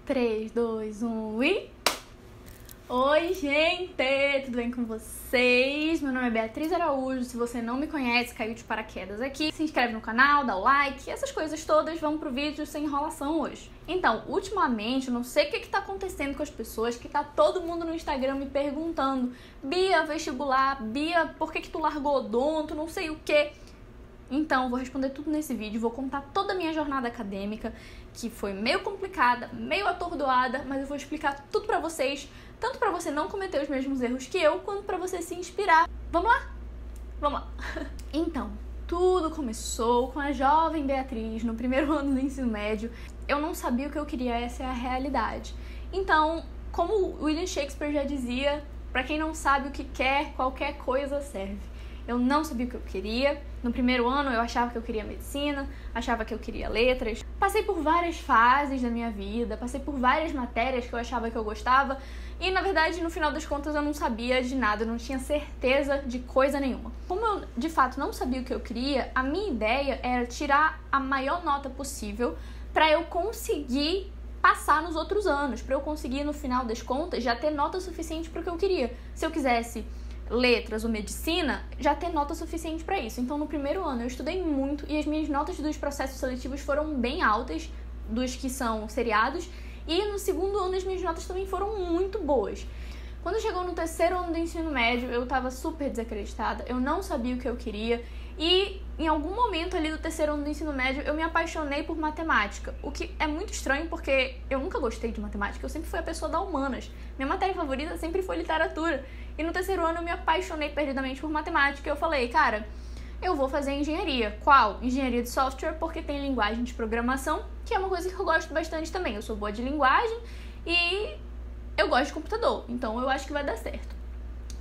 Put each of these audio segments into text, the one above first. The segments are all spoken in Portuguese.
3, 2, 1 e... Oi, gente! Tudo bem com vocês? Meu nome é Beatriz Araújo. Se você não me conhece, caiu de paraquedas aqui, se inscreve no canal, dá o like, essas coisas todas. Vamos pro vídeo sem enrolação hoje. Então, ultimamente, eu não sei o que tá acontecendo com as pessoas, que tá todo mundo no Instagram me perguntando: Bia, vestibular, Bia, por que tu largou odonto, não sei o quê. Então, vou responder tudo nesse vídeo, vou contar toda a minha jornada acadêmica, que foi meio complicada, meio atordoada, mas eu vou explicar tudo pra vocês, tanto pra você não cometer os mesmos erros que eu, quanto pra você se inspirar. Vamos lá? Vamos lá! Então, tudo começou com a jovem Beatriz, no primeiro ano do ensino médio. Eu não sabia o que eu queria, essa é a realidade. Então, como William Shakespeare já dizia, pra quem não sabe o que quer, qualquer coisa serve. Eu não sabia o que eu queria. No primeiro ano eu achava que eu queria medicina, achava que eu queria letras. Passei por várias fases da minha vida, passei por várias matérias que eu achava que eu gostava e, na verdade, no final das contas eu não sabia de nada, eu não tinha certeza de coisa nenhuma. Como eu, de fato, não sabia o que eu queria, a minha ideia era tirar a maior nota possível para eu conseguir passar nos outros anos, para eu conseguir, no final das contas, já ter nota suficiente para o que eu queria. Se eu quisesse letras ou medicina, já ter nota suficiente para isso. Então, no primeiro ano eu estudei muito e as minhas notas dos processos seletivos foram bem altas, dos que são seriados, e no segundo ano as minhas notas também foram muito boas. Quando chegou no terceiro ano do ensino médio, eu estava super desacreditada, eu não sabia o que eu queria e em algum momento ali do terceiro ano do ensino médio eu me apaixonei por matemática, o que é muito estranho porque eu nunca gostei de matemática, eu sempre fui a pessoa da humanas, minha matéria favorita sempre foi literatura. E no terceiro ano eu me apaixonei perdidamente por matemática e eu falei, cara, eu vou fazer engenharia. Qual? Engenharia de software, porque tem linguagem de programação, que é uma coisa que eu gosto bastante também. Eu sou boa de linguagem e eu gosto de computador, então eu acho que vai dar certo.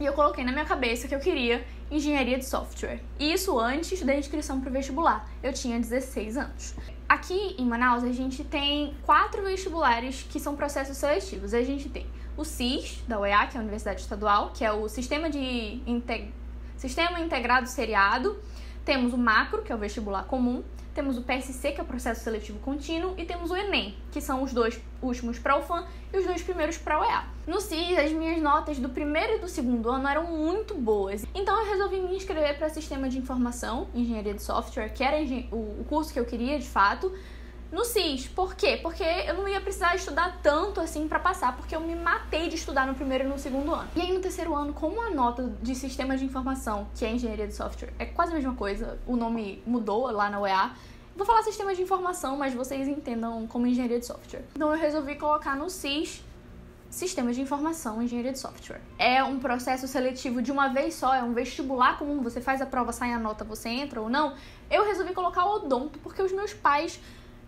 E eu coloquei na minha cabeça que eu queria engenharia de software. E isso antes da inscrição para o vestibular. Eu tinha 16 anos. Aqui em Manaus a gente tem 4 vestibulares que são processos seletivos. A gente tem o SIS, da UEA, que é a Universidade Estadual, que é o Sistema Integrado Seriado. Temos o Macro, que é o vestibular comum. Temos o PSC, que é o Processo Seletivo Contínuo. E temos o Enem, que são os 2 últimos para a UFAM e os 2 primeiros para a UEA. No SIS, as minhas notas do primeiro e do segundo ano eram muito boas. Então eu resolvi me inscrever para Sistema de Informação, Engenharia de Software, que era o curso que eu queria de fato, no SIS. Por quê? Porque eu não ia precisar estudar tanto assim pra passar, porque eu me matei de estudar no primeiro e no segundo ano. E aí no terceiro ano, como a nota de Sistema de Informação, que é Engenharia de Software, é quase a mesma coisa, o nome mudou lá na UEA, vou falar Sistema de Informação, mas vocês entendam como Engenharia de Software. Então eu resolvi colocar no SIS Sistemas de Informação, Engenharia de Software. É um processo seletivo de uma vez só, é um vestibular comum, você faz a prova, sai a nota, você entra ou não. Eu resolvi colocar o odonto, porque os meus pais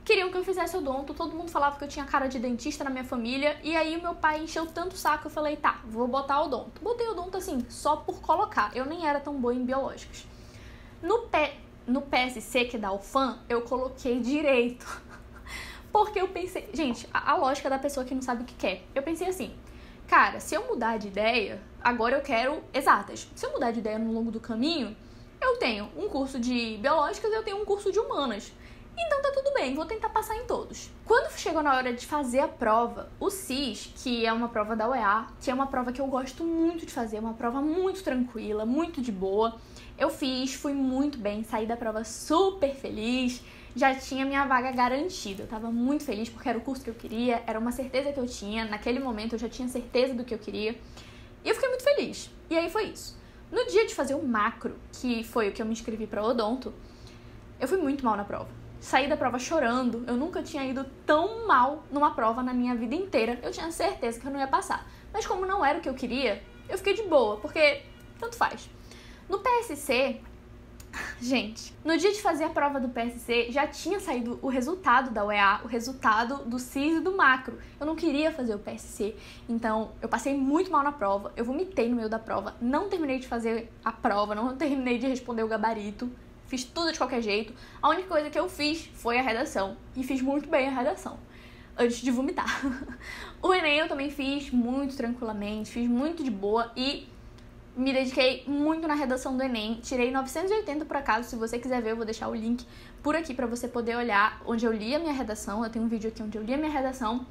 queriam que eu fizesse odonto, todo mundo falava que eu tinha cara de dentista na minha família, e aí o meu pai encheu tanto o saco, eu falei, tá, vou botar odonto. Botei odonto assim, só por colocar, eu nem era tão boa em biológicas. No PSC, que é da UFAM, eu coloquei direito, porque eu pensei, gente, a lógica da pessoa que não sabe o que quer, eu pensei assim, cara, se eu mudar de ideia, agora eu quero exatas, se eu mudar de ideia no longo do caminho, eu tenho um curso de biológicas e eu tenho um curso de humanas. Então tá tudo bem, vou tentar passar em todos. Quando chegou na hora de fazer a prova, o SIS, que é uma prova da UEA, que é uma prova que eu gosto muito de fazer, uma prova muito tranquila, muito de boa, eu fiz, fui muito bem, saí da prova super feliz, já tinha minha vaga garantida. Eu tava muito feliz porque era o curso que eu queria, era uma certeza que eu tinha, naquele momento eu já tinha certeza do que eu queria, e eu fiquei muito feliz. E aí foi isso. No dia de fazer o macro, que foi o que eu me inscrevi pra odonto, eu fui muito mal na prova. Saí da prova chorando, eu nunca tinha ido tão mal numa prova na minha vida inteira, eu tinha certeza que eu não ia passar. Mas como não era o que eu queria, eu fiquei de boa, porque tanto faz. No PSC, gente, no dia de fazer a prova do PSC, já tinha saído o resultado da UEA, o resultado do SIS e do Macro. Eu não queria fazer o PSC, então eu passei muito mal na prova, eu vomitei no meio da prova, não terminei de fazer a prova, não terminei de responder o gabarito. Fiz tudo de qualquer jeito. A única coisa que eu fiz foi a redação. E fiz muito bem a redação, antes de vomitar. O Enem eu também fiz muito tranquilamente, fiz muito de boa e me dediquei muito na redação do Enem. Tirei 980 por acaso, se você quiser ver eu vou deixar o link por aqui pra você poder olhar onde eu li a minha redação. Eu tenho um vídeo aqui onde eu li a minha redação.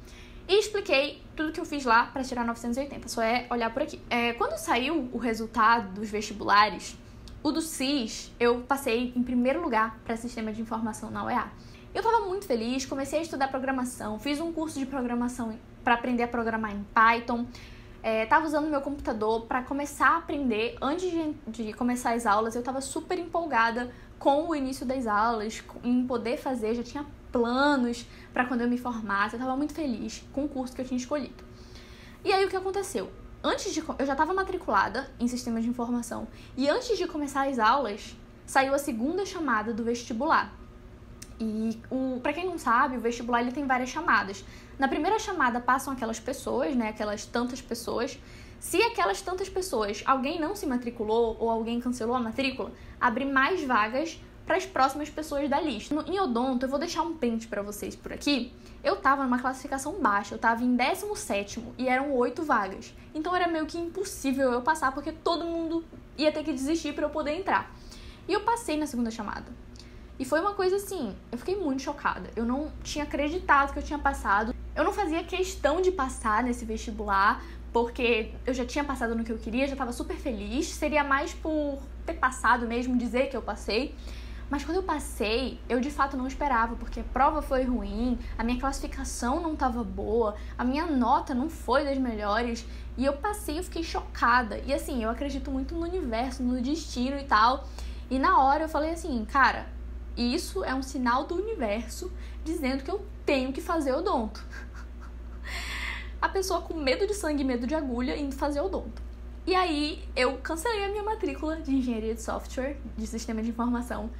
e expliquei tudo que eu fiz lá para tirar 980, só é olhar por aqui. Quando saiu o resultado dos vestibulares, o do CIS, eu passei em primeiro lugar para Sistema de Informação na UEA. Eu estava muito feliz, comecei a estudar programação, fiz um curso de programação para aprender a programar em Python, estava usando meu computador para começar a aprender. Antes de começar as aulas, eu estava super empolgada com o início das aulas, em poder fazer, já tinha planos para quando eu me formasse, eu estava muito feliz com o curso que eu tinha escolhido. E aí o que aconteceu? Eu já estava matriculada em Sistema de Informação e antes de começar as aulas, saiu a segunda chamada do vestibular. E para quem não sabe, o vestibular ele tem várias chamadas. Na primeira chamada passam aquelas pessoas, né, aquelas tantas pessoas. Se aquelas tantas pessoas, alguém não se matriculou ou alguém cancelou a matrícula, abre mais vagas para as próximas pessoas da lista. Em odonto, eu vou deixar um print para vocês por aqui. Eu tava numa classificação baixa, eu tava em 17º e eram 8 vagas. Então era meio que impossível eu passar, porque todo mundo ia ter que desistir para eu poder entrar. E eu passei na segunda chamada. E foi uma coisa assim, eu fiquei muito chocada. Eu não tinha acreditado que eu tinha passado. Eu não fazia questão de passar nesse vestibular, porque eu já tinha passado no que eu queria, já tava super feliz. Seria mais por ter passado mesmo, dizer que eu passei. Mas quando eu passei, eu de fato não esperava, porque a prova foi ruim, a minha classificação não estava boa, a minha nota não foi das melhores, e eu passei, eu fiquei chocada. E assim, eu acredito muito no universo, no destino e tal, e na hora eu falei assim, cara, isso é um sinal do universo dizendo que eu tenho que fazer odonto. A pessoa com medo de sangue e medo de agulha indo fazer odonto. E aí eu cancelei a minha matrícula de engenharia de software, de sistema de informação,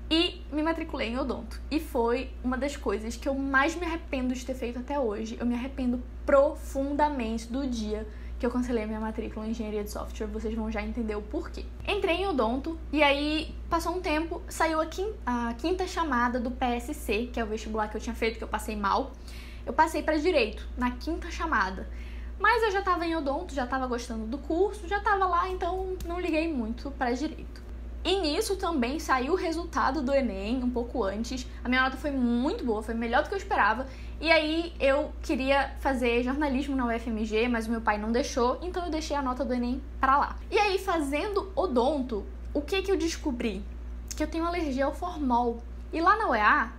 e me matriculei em odonto. E foi uma das coisas que eu mais me arrependo de ter feito até hoje. Eu me arrependo profundamente do dia que eu cancelei a minha matrícula em engenharia de software. Vocês vão já entender o porquê. Entrei em odonto e aí passou um tempo, saiu a quinta chamada do PSC, que é o vestibular que eu tinha feito, que eu passei mal. Eu passei para direito, na quinta chamada. Mas eu já estava em odonto, já estava gostando do curso, já estava lá, então não liguei muito para direito. E nisso também saiu o resultado do Enem, um pouco antes. A minha nota foi muito boa, foi melhor do que eu esperava. E aí eu queria fazer jornalismo na UFMG, mas o meu pai não deixou, então eu deixei a nota do Enem pra lá. E aí, fazendo odonto, o que eu descobri? Que eu tenho alergia ao formol. E lá na UEA,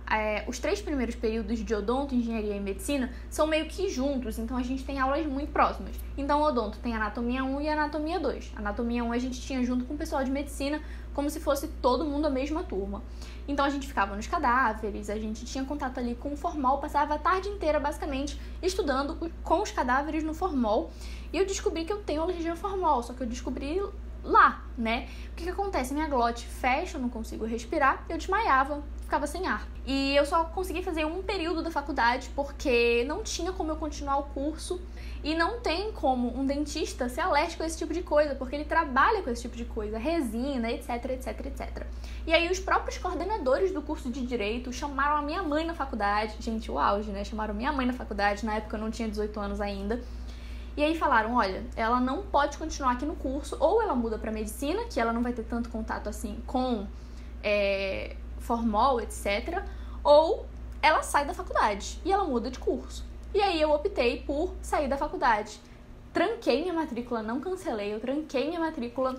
os 3 primeiros períodos de odonto, engenharia e medicina são meio que juntos, então a gente tem aulas muito próximas. Então o odonto tem anatomia 1 e anatomia 2. Anatomia 1 a gente tinha junto com o pessoal de medicina, como se fosse todo mundo a mesma turma. Então a gente ficava nos cadáveres, a gente tinha contato ali com o formol, passava a tarde inteira basicamente estudando com os cadáveres no formol. E eu descobri que eu tenho alergia ao formol, só que eu descobri lá, né? O que acontece? Minha glote fecha, eu não consigo respirar, eu desmaiava, ficava sem ar. E eu só consegui fazer um período da faculdade porque não tinha como eu continuar o curso e não tem como um dentista ser alérgico a esse tipo de coisa, porque ele trabalha com esse tipo de coisa, resina, etc, etc, etc. E aí os próprios coordenadores do curso de Direito chamaram a minha mãe na faculdade, gente, o auge, né? Chamaram minha mãe na faculdade, na época eu não tinha 18 anos ainda. E aí falaram, olha, ela não pode continuar aqui no curso, ou ela muda pra medicina, que ela não vai ter tanto contato assim com formol, etc. Ou ela sai da faculdade e ela muda de curso. E aí eu optei por sair da faculdade. Tranquei minha matrícula, não cancelei, eu tranquei minha matrícula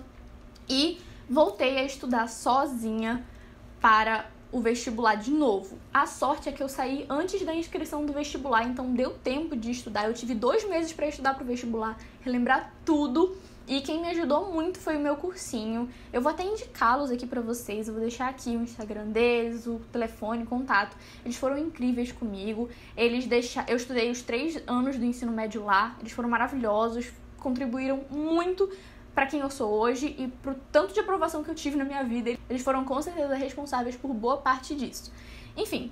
e voltei a estudar sozinha para o vestibular de novo. A sorte é que eu saí antes da inscrição do vestibular, então deu tempo de estudar. Eu tive 2 meses para estudar para o vestibular, relembrar tudo. E quem me ajudou muito foi o meu cursinho. Eu vou até indicá-los aqui pra vocês. Eu vou deixar aqui o Instagram deles, o telefone, o contato. Eles foram incríveis comigo. Eu estudei os 3 anos do ensino médio lá. Eles foram maravilhosos. Contribuíram muito pra quem eu sou hoje e pro tanto de aprovação que eu tive na minha vida. Eles foram com certeza responsáveis por boa parte disso. Enfim,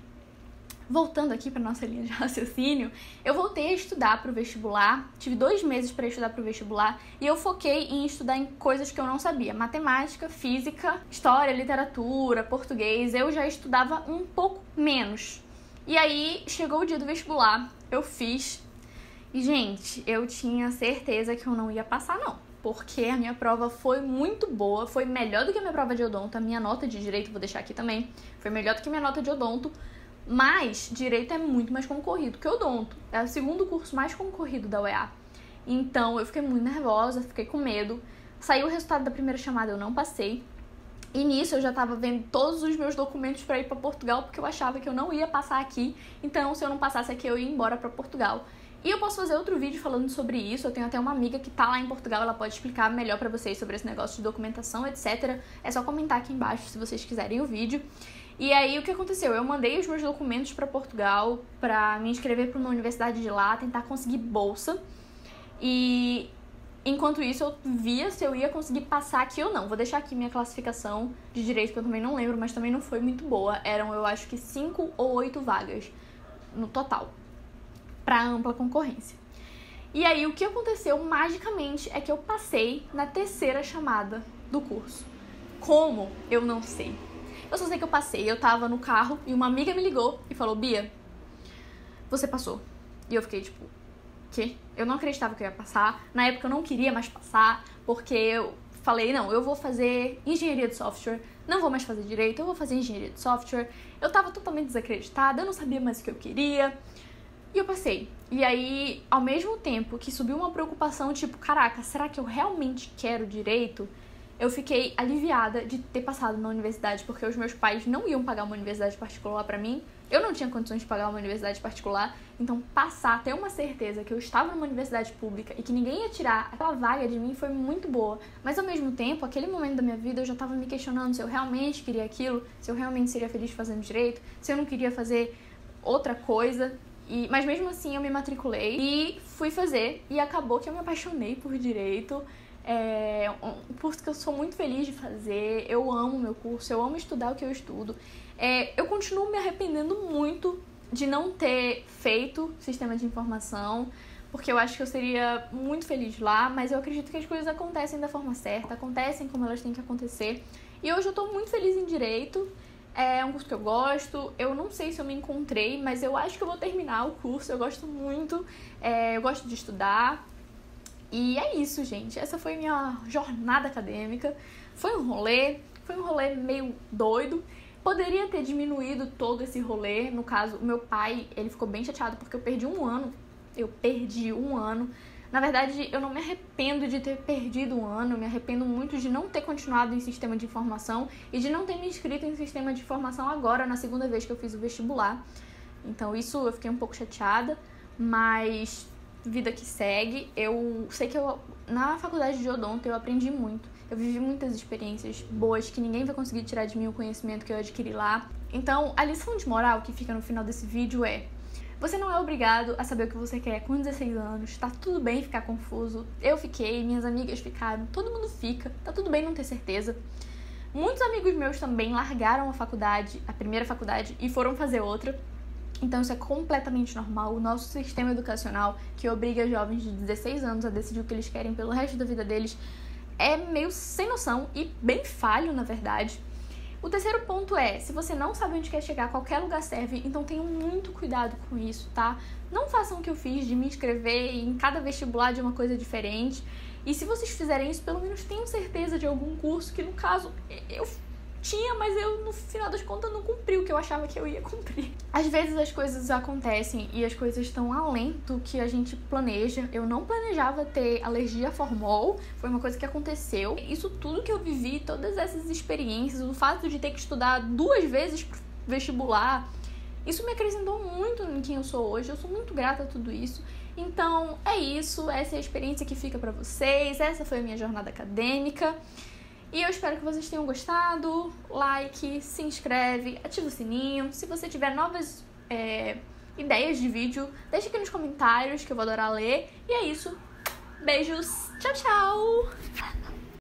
voltando aqui para nossa linha de raciocínio, eu voltei a estudar para o vestibular, tive 2 meses para estudar para o vestibular e eu foquei em estudar em coisas que eu não sabia, matemática, física, história, literatura, português, eu já estudava um pouco menos. E aí chegou o dia do vestibular, eu fiz e, gente, eu tinha certeza que eu não ia passar não, porque a minha prova foi muito boa, foi melhor do que a minha prova de odonto, a minha nota de direito, vou deixar aqui também, foi melhor do que a minha nota de odonto. Mas direito é muito mais concorrido que odonto. É o segundo curso mais concorrido da UEA. Então eu fiquei muito nervosa, fiquei com medo. Saiu o resultado da primeira chamada, eu não passei. E nisso eu já tava vendo todos os meus documentos para ir para Portugal, porque eu achava que eu não ia passar aqui. Então, se eu não passasse aqui, eu ia embora para Portugal. E eu posso fazer outro vídeo falando sobre isso. Eu tenho até uma amiga que tá lá em Portugal, ela pode explicar melhor pra vocês sobre esse negócio de documentação, etc. É só comentar aqui embaixo se vocês quiserem o vídeo. E aí, o que aconteceu? Eu mandei os meus documentos pra Portugal pra me inscrever pra uma universidade de lá, tentar conseguir bolsa. E enquanto isso, eu via se eu ia conseguir passar aqui ou não. Vou deixar aqui minha classificação de direito, que eu também não lembro, mas também não foi muito boa. Eram, eu acho que 5 ou 8 vagas no total, para ampla concorrência. E aí, o que aconteceu magicamente é que eu passei na terceira chamada do curso. Como? Eu não sei. Eu só sei que eu passei. Eu tava no carro e uma amiga me ligou e falou: Bia, você passou. E eu fiquei tipo, quê? Eu não acreditava que eu ia passar. Na época eu não queria mais passar, porque eu falei, não, eu vou fazer engenharia de software, não vou mais fazer direito, eu vou fazer engenharia de software. Eu tava totalmente desacreditada, eu não sabia mais o que eu queria. E eu passei. E aí, ao mesmo tempo que subiu uma preocupação, tipo, caraca, será que eu realmente quero direito? Eu fiquei aliviada de ter passado na universidade, porque os meus pais não iam pagar uma universidade particular pra mim. Eu não tinha condições de pagar uma universidade particular. Então, passar, ter uma certeza que eu estava numa universidade pública e que ninguém ia tirar aquela vaga de mim foi muito boa. Mas, ao mesmo tempo, aquele momento da minha vida, eu já tava me questionando se eu realmente queria aquilo, se eu realmente seria feliz fazendo direito, se eu não queria fazer outra coisa. Mas mesmo assim eu me matriculei e fui fazer, e acabou que eu me apaixonei por direito. É um curso que eu sou muito feliz de fazer, eu amo o meu curso, eu amo estudar o que eu estudo. Eu continuo me arrependendo muito de não ter feito sistema de informação, porque eu acho que eu seria muito feliz lá, mas eu acredito que as coisas acontecem da forma certa, acontecem como elas têm que acontecer. E hoje eu tô muito feliz em direito. É um curso que eu gosto, eu não sei se eu me encontrei, mas eu acho que eu vou terminar o curso, eu gosto muito, eu gosto de estudar. E é isso, gente, essa foi minha jornada acadêmica. Foi um rolê meio doido. Poderia ter diminuído todo esse rolê, no caso, o meu pai, ele ficou bem chateado porque eu perdi um ano. Na verdade, eu não me arrependo de ter perdido um ano, eu me arrependo muito de não ter continuado em sistema de informação e de não ter me inscrito em sistema de informação agora, na segunda vez que eu fiz o vestibular. Então isso eu fiquei um pouco chateada, mas vida que segue. Eu sei que na faculdade de odonto eu aprendi muito, eu vivi muitas experiências boas que ninguém vai conseguir tirar de mim o conhecimento que eu adquiri lá. Então a lição de moral que fica no final desse vídeo é: você não é obrigado a saber o que você quer com 16 anos, tá tudo bem ficar confuso. Eu fiquei, minhas amigas ficaram, todo mundo fica, tá tudo bem não ter certeza. Muitos amigos meus também largaram a primeira faculdade e foram fazer outra. Então isso é completamente normal. O nosso sistema educacional, que obriga jovens de 16 anos a decidir o que eles querem pelo resto da vida deles, é meio sem noção e bem falho, na verdade. O terceiro ponto é, se você não sabe onde quer chegar, qualquer lugar serve, então tenham muito cuidado com isso, tá? Não façam o que eu fiz de me inscrever em cada vestibular de uma coisa diferente. E se vocês fizerem isso, pelo menos tenham certeza de algum curso, que no caso eu tinha, mas eu no final das contas não cumpri o que eu achava que eu ia cumprir. Às vezes as coisas acontecem e as coisas estão além do que a gente planeja. Eu não planejava ter alergia a formol, foi uma coisa que aconteceu. Isso tudo que eu vivi, todas essas experiências, o fato de ter que estudar 2 vezes pro vestibular, isso me acrescentou muito em quem eu sou hoje. Eu sou muito grata a tudo isso. Então é isso, essa é a experiência que fica pra vocês, essa foi a minha jornada acadêmica. E eu espero que vocês tenham gostado. Like, se inscreve, ativa o sininho. Se você tiver novas ideias de vídeo, deixa aqui nos comentários que eu vou adorar ler. E é isso. Beijos. Tchau, tchau.